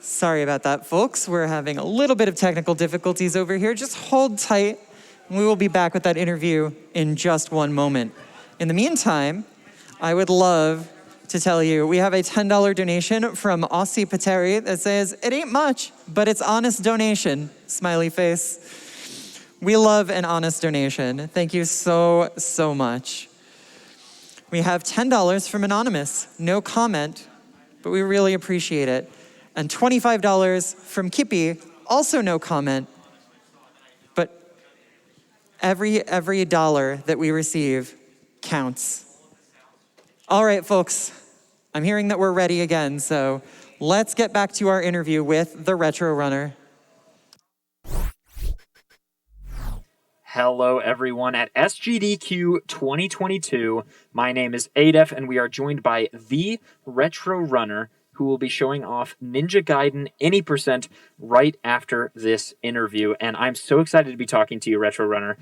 Sorry about that, folks. We're having a little bit of technical difficulties over here. Just hold tight, and we will be back with that interview in just one moment. In the meantime, I would love to tell you we have a $10 donation from Aussie Pateri that says, "It ain't much, but it's honest donation." Smiley face. We love an honest donation. Thank you so, so much. We have $10 from Anonymous. No comment, but we really appreciate it. And $25 from Kippy, also no comment, but every dollar that we receive counts. All right, folks, I'm hearing that we're ready again, so let's get back to our interview with the Retro Runner. Hello, everyone, at SGDQ 2022. My name is Adef, and we are joined by the Retro Runner, who will be showing off Ninja Gaiden Any Percent right after this interview. And I'm so excited to be talking to you, Retro Runner.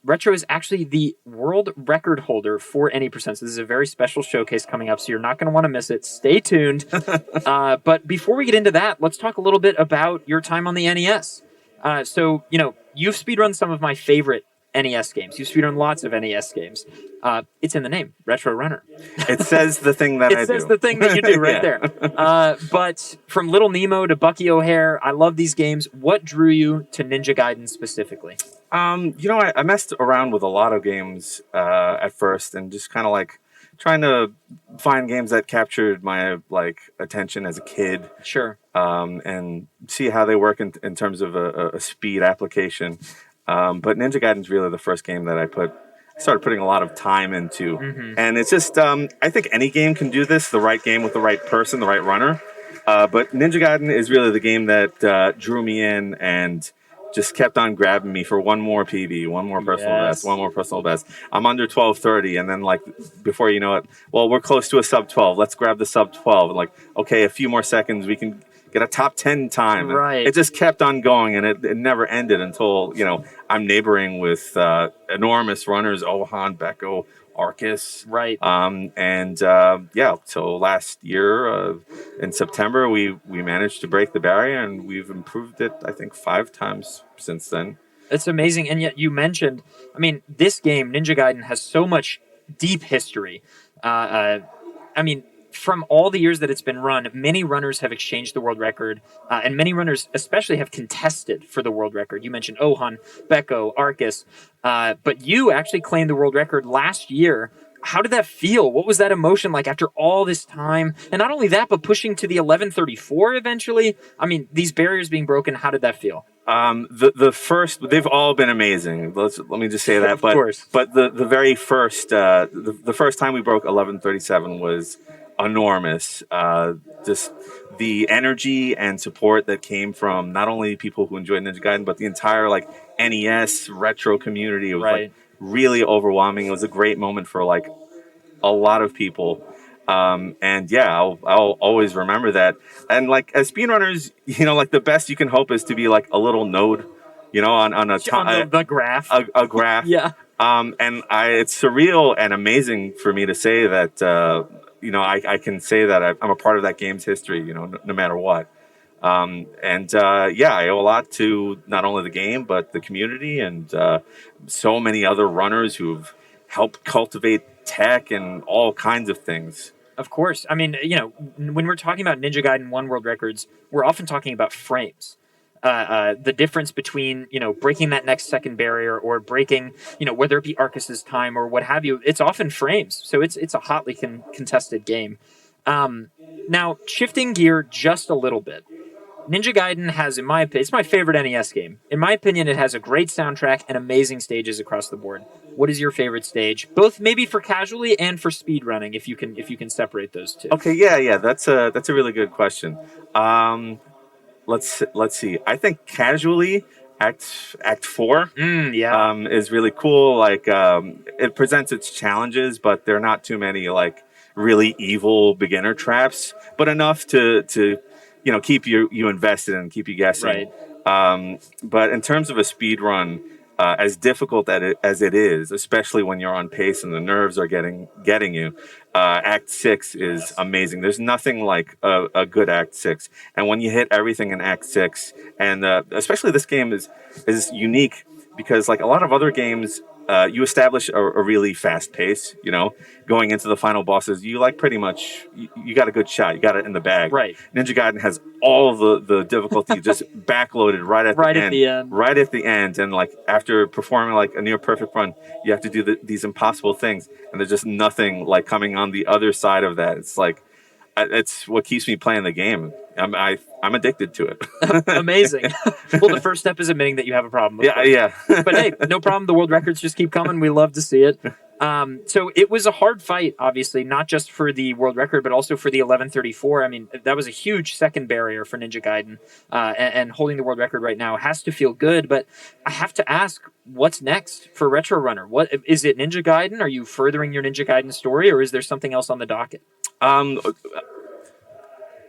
Retro is actually the world record holder for Any Percent. So this is a very special showcase coming up, so you're not going to want to miss it. Stay tuned. But before we get into that, let's talk a little bit about your time on the NES. So, you've speedrun some of my favorite NES games. You've speedrun lots of NES games. It's in the name, Retro Runner. It says the thing that I do. It says the thing that you do right there. But from Little Nemo to Bucky O'Hare, I love these games. What drew you to Ninja Gaiden specifically? I messed around with a lot of games at first and just kind of like trying to find games that captured my attention as a kid. Sure. And see how they work in terms of a speed application. But Ninja Gaiden is really the first game that I started putting a lot of time into. Mm-hmm. And it's just, I think any game can do this, the right game with the right person, the right runner. But Ninja Gaiden is really the game that drew me in and just kept on grabbing me for one more PB, one more personal best, one more personal best. I'm under 12:30, and then before you know it, well, we're close to a sub 12. Let's grab the sub 12. And okay, a few more seconds, we can get a top 10 time. Right. It just kept on going, and it never ended until, I'm neighboring with enormous runners, Ohan, Beko, Arcus. Right. So last year in September, we managed to break the barrier, and we've improved it, I think, 5 times since then. It's amazing. And yet you mentioned, this game, Ninja Gaiden, has so much deep history. From all the years that it's been run, many runners have exchanged the world record, and many runners especially have contested for the world record. You mentioned Ohan, Beko, Arcus, but you actually claimed the world record last year. How did that feel? What was that emotion like after all this time? And not only that, but pushing to the 1134 eventually. These barriers being broken, how did that feel? The first, they've all been amazing. Let me just say that. Of course. But the very first, the first time we broke 1137 was enormous. Just the energy and support that came from not only people who enjoyed Ninja Gaiden, but the entire NES retro community. It was really overwhelming. It was a great moment for a lot of people. I'll always remember that. And as speedrunners, the best you can hope is to be a little node, on the graph. A graph. Yeah. It's surreal and amazing for me to say that, I can say that I'm a part of that game's history, no matter what. I owe a lot to not only the game, but the community and so many other runners who've helped cultivate tech and all kinds of things. Of course. I mean, when we're talking about Ninja Gaiden One World Records, we're often talking about frames. The difference between, breaking that next second barrier or breaking, whether it be Arcus's time or what have you, it's often frames. So it's a hotly contested game. Now, shifting gear just a little bit. Ninja Gaiden has, in my opinion, it's my favorite NES game. In my opinion, it has a great soundtrack and amazing stages across the board. What is your favorite stage? Both maybe for casually and for speedrunning, if you can separate those two. Okay, yeah, that's a really good question. Let's see. I think casually, Act 4 is really cool. Like, it presents its challenges, but there are not too many like really evil beginner traps, but enough to keep you invested and keep you guessing. Right. But in terms of a speed run, as difficult as it is, especially when you're on pace and the nerves are getting you, Act 6 is amazing. There's nothing like a good Act 6. And when you hit everything in Act 6, and especially this game is unique because like a lot of other games, you establish a really fast pace, going into the final bosses. You like pretty much, you got a good shot. You got it in the bag. Right. Ninja Gaiden has all the difficulty just backloaded right at the end. Right at the end. And like after performing like a near perfect run, you have to do these impossible things. And there's just nothing like coming on the other side of that. It's like, it's what keeps me playing the game. I'm addicted to it. Amazing. Well, the first step is admitting that you have a problem. Yeah. But hey, no problem. The world records just keep coming. We love to see it. So it was a hard fight, obviously, not just for the world record, but also for the 1134. I mean, that was a huge second barrier for Ninja Gaiden. And holding the world record right now has to feel good. But I have to ask, what's next for Retro Runner? What is it? Ninja Gaiden? Are you furthering your Ninja Gaiden story, or is there something else on the docket?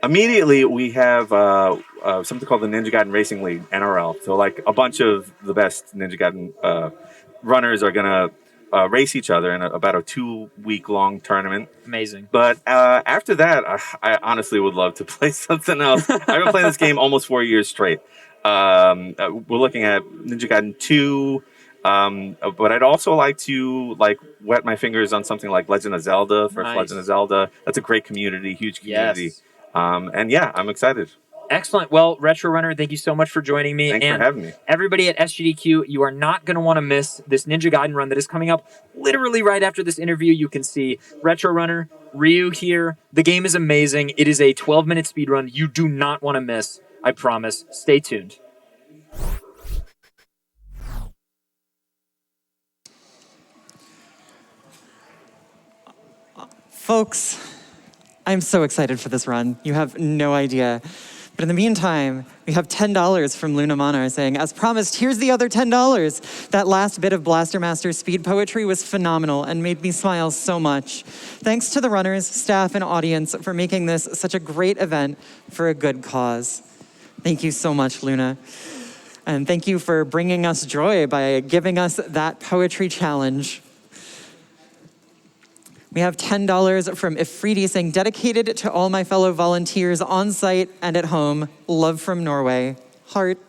Immediately, we have something called the Ninja Gaiden Racing League, NRL. So, like, a bunch of the best Ninja Gaiden runners are going to race each other in about a 2-week-long tournament. Amazing. But after that, I honestly would love to play something else. I've been playing this game almost 4 years straight. We're looking at Ninja Gaiden 2. But I'd also like to wet my fingers on something like Legend of Zelda. First Legend of Zelda. That's a great community, huge community. Yes. I'm excited. Excellent. Well, Retro Runner, thank you so much for joining me. Thanks for having me. Everybody at SGDQ, you are not going to want to miss this Ninja Gaiden run that is coming up literally right after this interview. You can see Retro Runner, Ryu here. The game is amazing. It is a 12-minute speed run you do not want to miss. I promise. Stay tuned. Folks, I'm so excited for this run. You have no idea. But in the meantime, we have $10 from Luna Monar saying, as promised, here's the other $10. That last bit of Blaster Master speed poetry was phenomenal and made me smile so much. Thanks to the runners, staff, and audience for making this such a great event for a good cause. Thank you so much, Luna. And thank you for bringing us joy by giving us that poetry challenge. We have $10 from Ifridi saying, dedicated to all my fellow volunteers on site and at home. Love from Norway. Heart.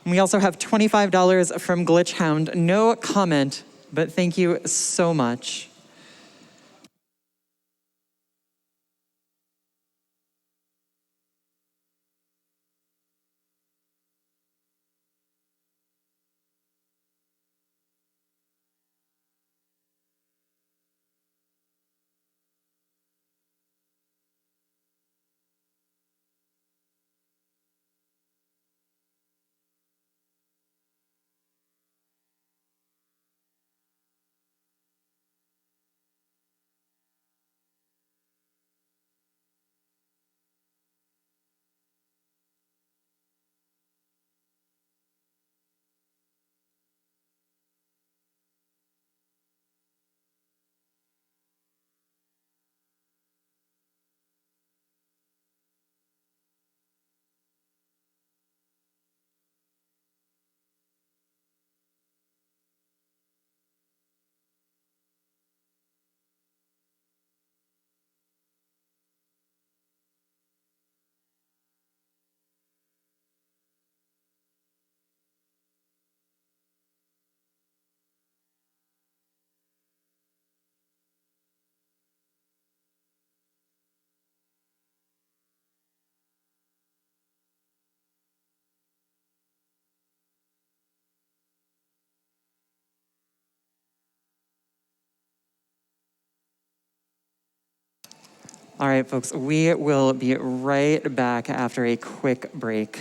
And we also have $25 from Glitchhound. No comment, but thank you so much. All right, folks, we will be right back after a quick break.